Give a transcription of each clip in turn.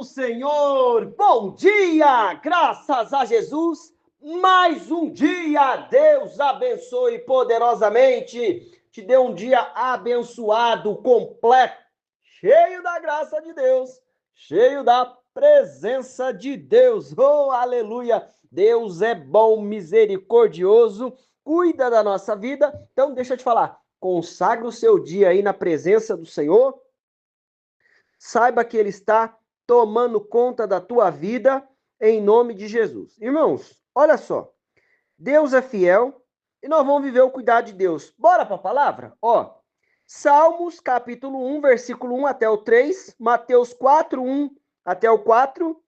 do Senhor, bom dia, graças a Jesus, mais um dia, Deus abençoe poderosamente, te dê um dia abençoado, completo, cheio da graça de Deus, cheio da presença de Deus, oh aleluia, Deus é bom, misericordioso, cuida da nossa vida, então deixa eu te falar, consagra o seu dia aí na presença do Senhor, saiba que Ele está tomando conta da tua vida em nome de Jesus. Irmãos, olha só. Deus é fiel e nós vamos viver o cuidado de Deus. Bora para a palavra? Ó, Salmos capítulo 1, versículo 1 até o 3, Mateus 4, 1 até o 4,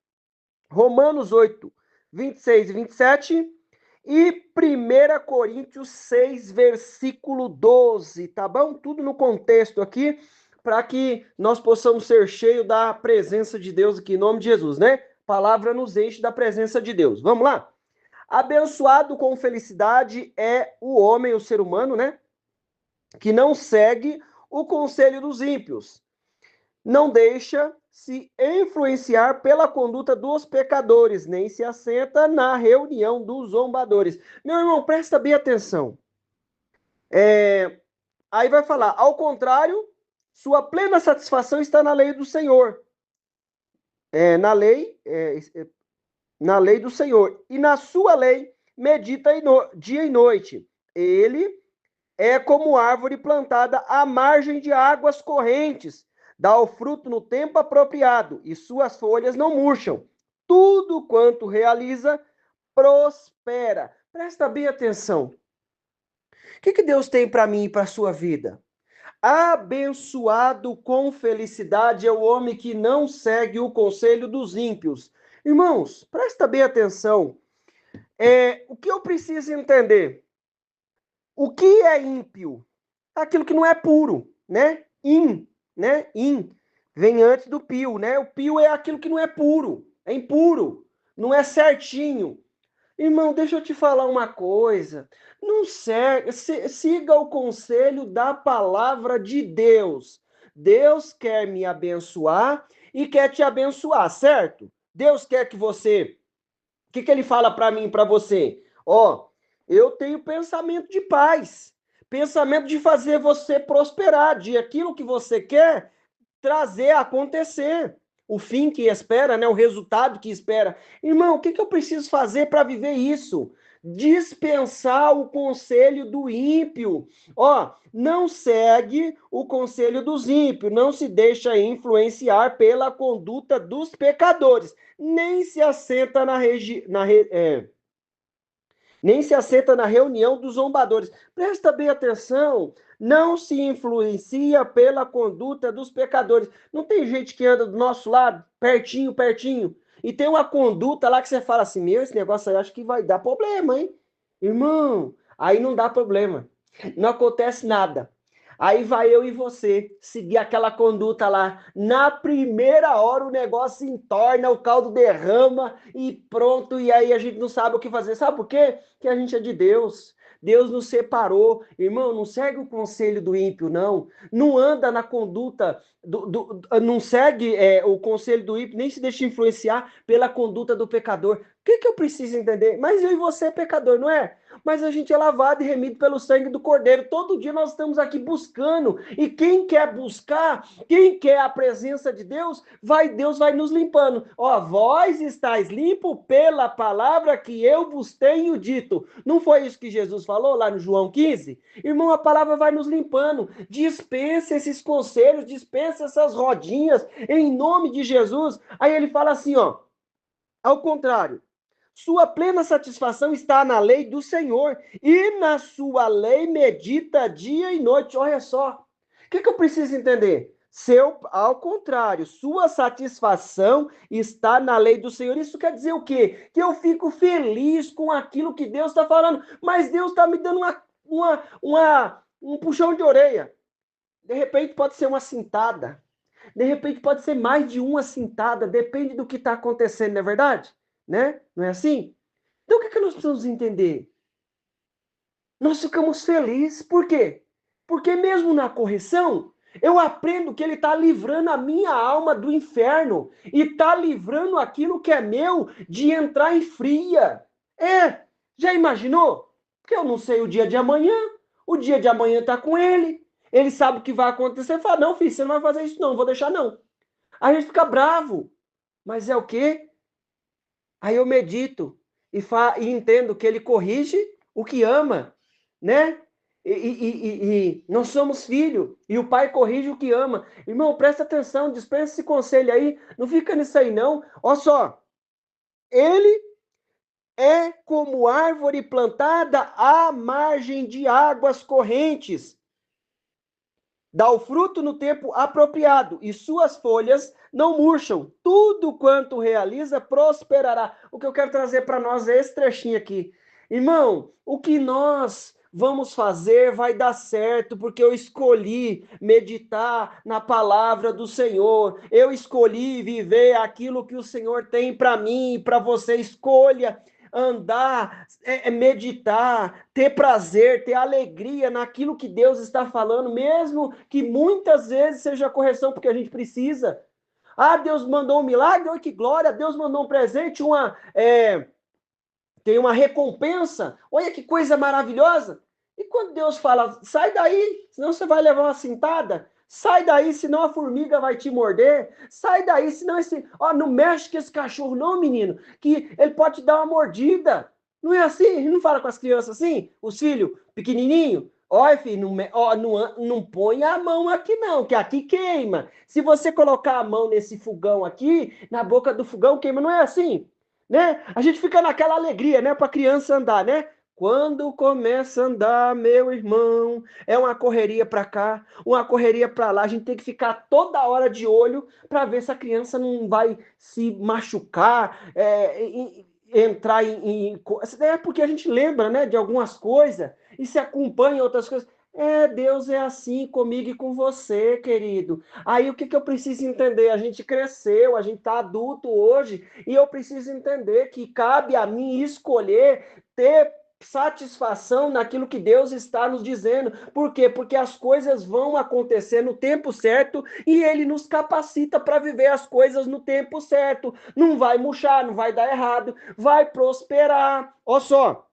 Romanos 8, 26 e 27 e 1 Coríntios 6, versículo 12, tá bom? Tudo no contexto aqui, para que nós possamos ser cheios da presença de Deus aqui, em nome de Jesus, né? Palavra nos enche da presença de Deus. Vamos lá? Abençoado com felicidade é o homem, o ser humano, né? Que não segue o conselho dos ímpios, não deixa se influenciar pela conduta dos pecadores, nem se assenta na reunião dos zombadores. Meu irmão, presta bem atenção. Aí vai falar, ao contrário, sua plena satisfação está na lei do Senhor. Na lei do Senhor. E na sua lei medita dia e noite. Ele é como árvore plantada à margem de águas correntes, dá o fruto no tempo apropriado, e suas folhas não murcham. Tudo quanto realiza, prospera. Presta bem atenção. O que Deus tem para mim e para a sua vida? Abençoado com felicidade é o homem que não segue o conselho dos ímpios. Irmãos, presta bem atenção. O que eu preciso entender? O que é ímpio? Aquilo que não é puro, né? Né? Vem antes do pio, né? O pio é aquilo que não é puro, é impuro, não é certinho. Irmão, deixa eu te falar uma coisa. Não segue, siga o conselho da palavra de Deus. Deus quer me abençoar e quer te abençoar, certo? Deus quer que você. O que ele fala para mim e para você? Ó, eu tenho pensamento de paz, pensamento de fazer você prosperar, de aquilo que você quer trazer a acontecer. O fim que espera, né? O resultado que espera. Irmão, o que eu preciso fazer para viver isso? Dispensar o conselho do ímpio. Ó, não segue o conselho dos ímpios, não se deixa influenciar pela conduta dos pecadores, nem se assenta nem se assenta na reunião dos zombadores. Presta bem atenção, não se influencia pela conduta dos pecadores. Não tem gente que anda do nosso lado, pertinho, pertinho, e tem uma conduta lá que você fala assim, meu, esse negócio aí acho que vai dar problema, hein? Irmão, aí não dá problema. Não acontece nada. Aí vai eu e você seguir aquela conduta lá. Na primeira hora o negócio entorna, o caldo derrama e pronto. E aí a gente não sabe o que fazer. Sabe por quê? Que a gente é de Deus. Deus nos separou. Irmão, não segue o conselho do ímpio, não. Não anda na conduta, não segue o conselho do ímpio, nem se deixa influenciar pela conduta do pecador. O que eu preciso entender? Mas eu e você é pecador, não é? Mas a gente é lavado e remido pelo sangue do Cordeiro. Todo dia nós estamos aqui buscando. E quem quer buscar, quem quer a presença de Deus, Deus vai nos limpando. Ó, vós estáis limpo pela palavra que eu vos tenho dito. Não foi isso que Jesus falou lá no João 15? Irmão, a palavra vai nos limpando. Dispensa esses conselhos, dispensa essas rodinhas, em nome de Jesus. Aí ele fala assim, ó, ao contrário, sua plena satisfação está na lei do Senhor, e na sua lei medita dia e noite. Olha só. O que eu preciso entender? Ao contrário, sua satisfação está na lei do Senhor. Isso quer dizer o quê? Que eu fico feliz com aquilo que Deus está falando, mas Deus está me dando um puxão de orelha. De repente pode ser uma cintada. De repente pode ser mais de uma cintada. Depende do que está acontecendo, não é verdade? Né? Não é assim? Então, o que nós precisamos entender? Nós ficamos felizes. Por quê? Porque mesmo na correção, Eu aprendo que ele está livrando a minha alma do inferno e está livrando aquilo que é meu de entrar em fria. Já imaginou? Porque eu não sei o dia de amanhã. O dia de amanhã está com ele. Ele sabe o que vai acontecer. Fala, não, filho, você não vai fazer isso não, vou deixar não. Aí a gente fica bravo. Mas é o quê? Aí eu medito e entendo que ele corrige o que ama, né? E nós somos filho, e o pai corrige o que ama. Irmão, presta atenção, dispensa esse conselho aí, não fica nisso aí não. Olha só, ele é como árvore plantada à margem de águas correntes. Dá o fruto no tempo apropriado, e suas folhas não murcham. Tudo quanto realiza prosperará. O que eu quero trazer para nós é esse trechinho aqui. Irmão, o que nós vamos fazer vai dar certo, porque eu escolhi meditar na palavra do Senhor. Eu escolhi viver aquilo que o Senhor tem para mim e para você. Escolha andar, meditar, ter prazer, ter alegria naquilo que Deus está falando, mesmo que muitas vezes seja correção, porque a gente precisa. Ah, Deus mandou um milagre, oi, que glória, Deus mandou um presente, tem uma recompensa, olha que coisa maravilhosa. E quando Deus fala, sai daí, senão você vai levar uma cintada, sai daí, senão a formiga vai te morder, sai daí, senão não mexe com esse cachorro não, menino, que ele pode te dar uma mordida. Não é assim? A gente não fala com as crianças assim? Os filhos pequenininho? Olha, filho, não põe a mão aqui não, que aqui queima. Se você colocar a mão nesse fogão aqui, na boca do fogão queima, não é assim? Né? A gente fica naquela alegria, né, para criança andar, né? Quando começa a andar, meu irmão, é uma correria para cá, uma correria para lá. A gente tem que ficar toda hora de olho para ver se a criança não vai se machucar, entrar É porque a gente lembra, né, de algumas coisas e se acompanha outras coisas. Deus é assim comigo e com você, querido. Aí o que eu preciso entender? A gente cresceu, a gente está adulto hoje, e eu preciso entender que cabe a mim escolher ter satisfação naquilo que Deus está nos dizendo. Por quê? Porque as coisas vão acontecer no tempo certo e Ele nos capacita para viver as coisas no tempo certo. Não vai murchar, não vai dar errado, vai prosperar. Olha só,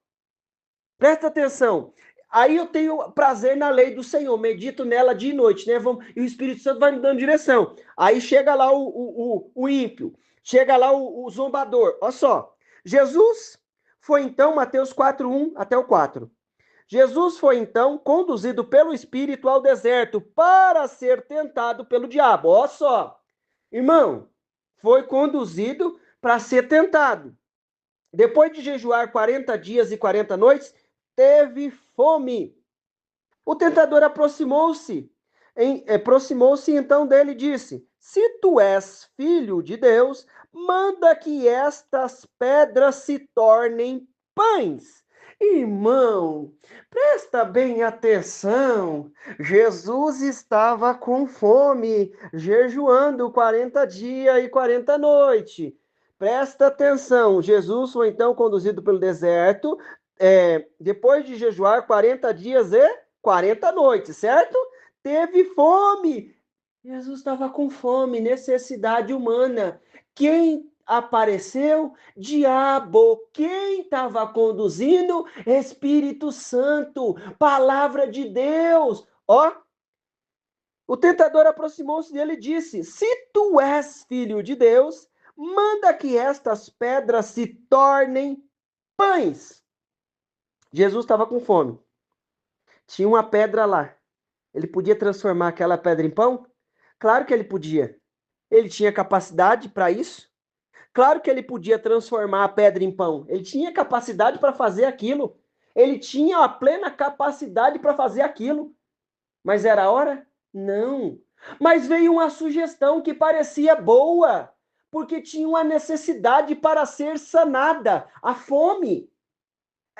presta atenção. Aí eu tenho prazer na lei do Senhor, medito nela dia e noite, né? E o Espírito Santo vai me dando direção. Aí chega lá o ímpio, chega lá o zombador. Olha só. Jesus foi então, Mateus 4:1 até o 4. Jesus foi então conduzido pelo Espírito ao deserto para ser tentado pelo diabo. Olha só. Irmão, foi conduzido para ser tentado. Depois de jejuar 40 dias e 40 noites, teve fome. O tentador aproximou-se então dele e disse: Se tu és filho de Deus, manda que estas pedras se tornem pães. Irmão, presta bem atenção. Jesus estava com fome, jejuando 40 dias e 40 noites. Presta atenção. Jesus foi então conduzido pelo deserto, depois de jejuar 40 dias e 40 noites, certo? Teve fome. Jesus estava com fome, necessidade humana. Quem apareceu? Diabo. Quem estava conduzindo? Espírito Santo, palavra de Deus. Ó, o tentador aproximou-se dele e disse: Se tu és filho de Deus, manda que estas pedras se tornem pães. Jesus estava com fome. Tinha uma pedra lá. Ele podia transformar aquela pedra em pão? Claro que ele podia. Ele tinha capacidade para isso? Claro que ele podia transformar a pedra em pão. Ele tinha capacidade para fazer aquilo. Ele tinha a plena capacidade para fazer aquilo. Mas era a hora? Não. Mas veio uma sugestão que parecia boa, porque tinha uma necessidade para ser sanada, a fome.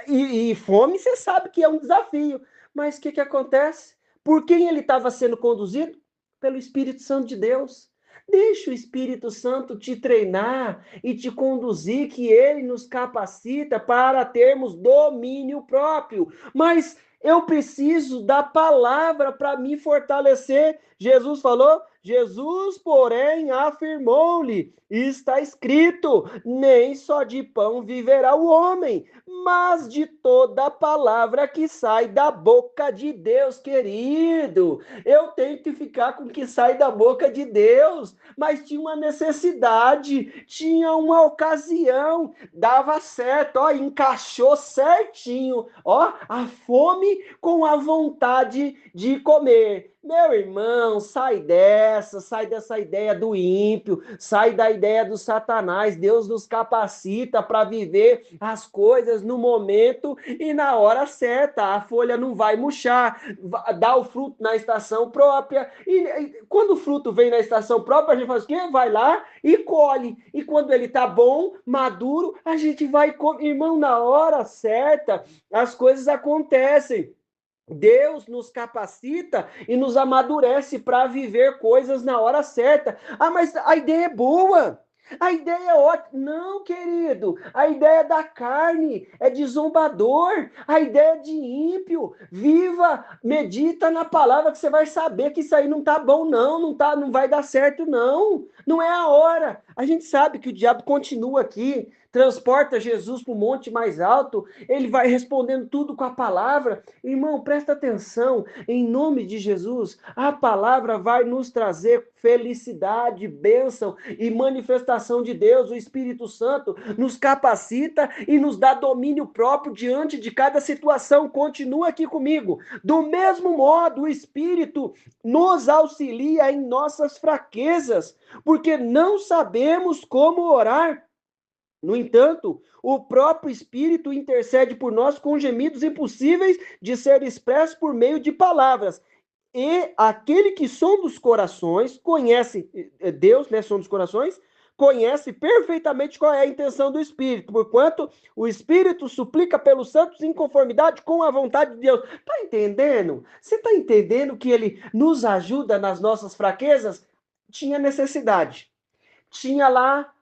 E fome, você sabe que é um desafio. Mas o que acontece? Por quem ele estava sendo conduzido? Pelo Espírito Santo de Deus. Deixa o Espírito Santo te treinar e te conduzir, que ele nos capacita para termos domínio próprio. Mas eu preciso da palavra para me fortalecer. Jesus falou, Jesus, porém, afirmou-lhe, está escrito, nem só de pão viverá o homem, mas de toda palavra que sai da boca de Deus, querido. Eu tenho que ficar com o que sai da boca de Deus, mas tinha uma necessidade, tinha uma ocasião, dava certo, ó, encaixou certinho, ó, a fome com a vontade de comer. Meu irmão, sai dessa ideia do ímpio, sai da ideia do Satanás. Deus nos capacita para viver as coisas no momento e na hora certa. A folha não vai murchar, dá o fruto na estação própria. E quando o fruto vem na estação própria, a gente faz o quê? Vai lá e colhe. E quando ele está bom, maduro, a gente vai comer. Irmão, na hora certa, as coisas acontecem. Deus nos capacita e nos amadurece para viver coisas na hora certa. Ah, mas a ideia é boa. A ideia é ótima. Não, querido. A ideia da carne é de zombador. A ideia é de ímpio. Viva, medita na palavra que você vai saber que isso aí não tá bom, não. Não vai dar certo, não. Não é a hora. A gente sabe que o diabo continua aqui, transporta Jesus para o monte mais alto, ele vai respondendo tudo com a palavra. Irmão, presta atenção, em nome de Jesus, a palavra vai nos trazer felicidade, bênção e manifestação de Deus. O Espírito Santo nos capacita e nos dá domínio próprio diante de cada situação. Continua aqui comigo. Do mesmo modo, o Espírito nos auxilia em nossas fraquezas, porque não sabemos como orar. No entanto, o próprio Espírito intercede por nós com gemidos impossíveis de ser expressos por meio de palavras. E aquele que sonda os corações, conhece Deus, né, sonda os corações, conhece perfeitamente qual é a intenção do Espírito, porquanto o Espírito suplica pelos santos em conformidade com a vontade de Deus. Tá entendendo? Você tá entendendo que ele nos ajuda nas nossas fraquezas? Tinha necessidade. Tinha lá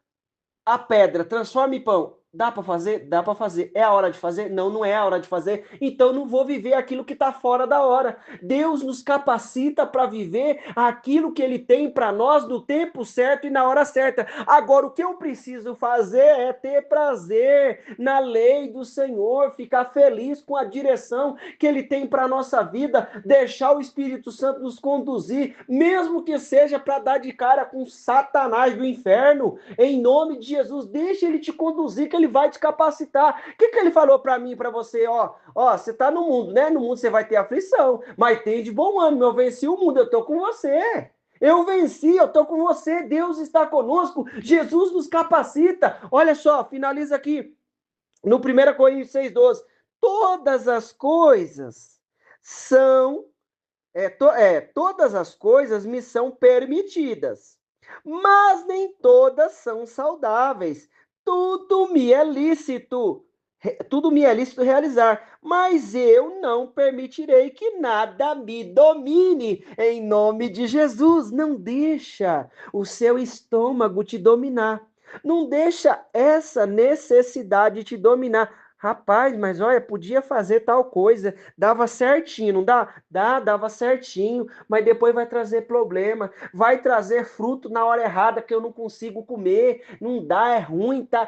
a pedra, transforma em pão. Dá para fazer? Dá para fazer. É a hora de fazer? Não, não é a hora de fazer. Então não vou viver aquilo que está fora da hora. Deus nos capacita para viver aquilo que Ele tem para nós no tempo certo e na hora certa. Agora, o que eu preciso fazer é ter prazer na lei do Senhor, ficar feliz com a direção que Ele tem para a nossa vida, deixar o Espírito Santo nos conduzir, mesmo que seja para dar de cara com Satanás do inferno. Em nome de Jesus, deixa Ele te conduzir, que ele vai te capacitar. O que ele falou para mim e para você? Ó, você tá no mundo, né? No mundo você vai ter aflição, mas tem de bom ânimo. Eu venci o mundo, eu tô com você. Eu venci, eu tô com você. Deus está conosco. Jesus nos capacita. Olha só, finaliza aqui no 1 Coríntios 6,12. Todas as coisas são todas as coisas me são permitidas, mas nem todas são saudáveis. Tudo me é lícito, tudo me é lícito realizar, mas eu não permitirei que nada me domine. Em nome de Jesus, não deixa o seu estômago te dominar. Não deixa essa necessidade te dominar. Rapaz, mas olha, podia fazer tal coisa, dava certinho, não dá? Dava certinho, mas depois vai trazer problema, vai trazer fruto na hora errada que eu não consigo comer, não dá, é ruim, tá?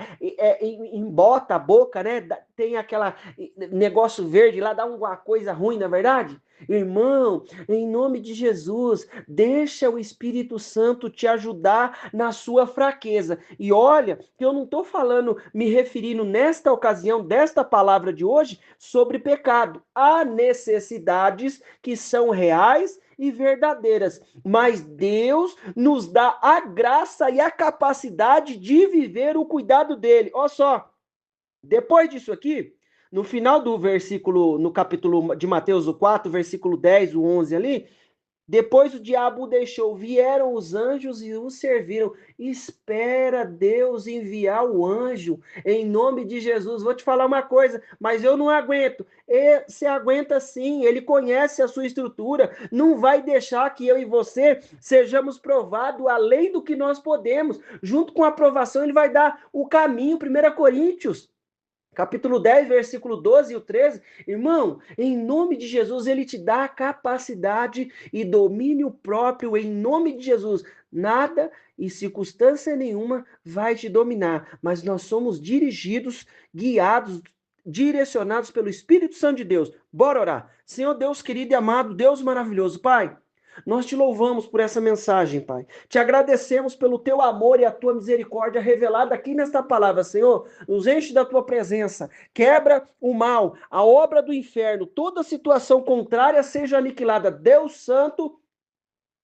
Embota a boca, né? Tem aquela negócio verde lá, dá uma coisa ruim, na verdade? Irmão, em nome de Jesus, deixa o Espírito Santo te ajudar na sua fraqueza. E olha, que eu não estou falando, me referindo nesta ocasião, desta palavra de hoje, sobre pecado. Há necessidades que são reais e verdadeiras, mas Deus nos dá a graça e a capacidade de viver o cuidado dele. Olha só, depois disso aqui, no final do versículo, no capítulo de Mateus, o 4, versículo 10, o 11 ali, Depois o diabo o deixou, vieram os anjos e o serviram. Espera Deus enviar o anjo em nome de Jesus. Vou te falar uma coisa, mas eu não aguento. Você aguenta sim, ele conhece a sua estrutura, não vai deixar que eu e você sejamos provados além do que nós podemos. Junto com a aprovação, ele vai dar o caminho. 1 Coríntios capítulo 10, versículo 12 e o 13, irmão, em nome de Jesus, ele te dá a capacidade e domínio próprio, em nome de Jesus. Nada e circunstância nenhuma vai te dominar, mas nós somos dirigidos, guiados, direcionados pelo Espírito Santo de Deus. Bora orar. Senhor Deus querido e amado, Deus maravilhoso, Pai, nós te louvamos por essa mensagem, Pai. Te agradecemos pelo teu amor e a tua misericórdia revelada aqui nesta palavra, Senhor. Nos enche da tua presença. Quebra o mal, a obra do inferno, toda situação contrária seja aniquilada. Deus Santo,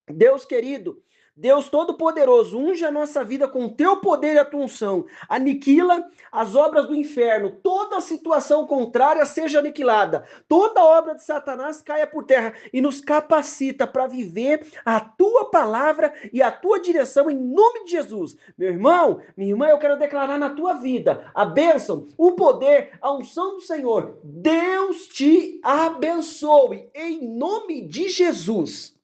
Deus querido, Deus Todo-Poderoso, unge a nossa vida com o teu poder e a tua unção. Aniquila as obras do inferno. Toda situação contrária seja aniquilada. Toda obra de Satanás caia por terra e nos capacita para viver a tua palavra e a tua direção em nome de Jesus. Meu irmão, minha irmã, eu quero declarar na tua vida a bênção, o poder, a unção do Senhor. Deus te abençoe em nome de Jesus.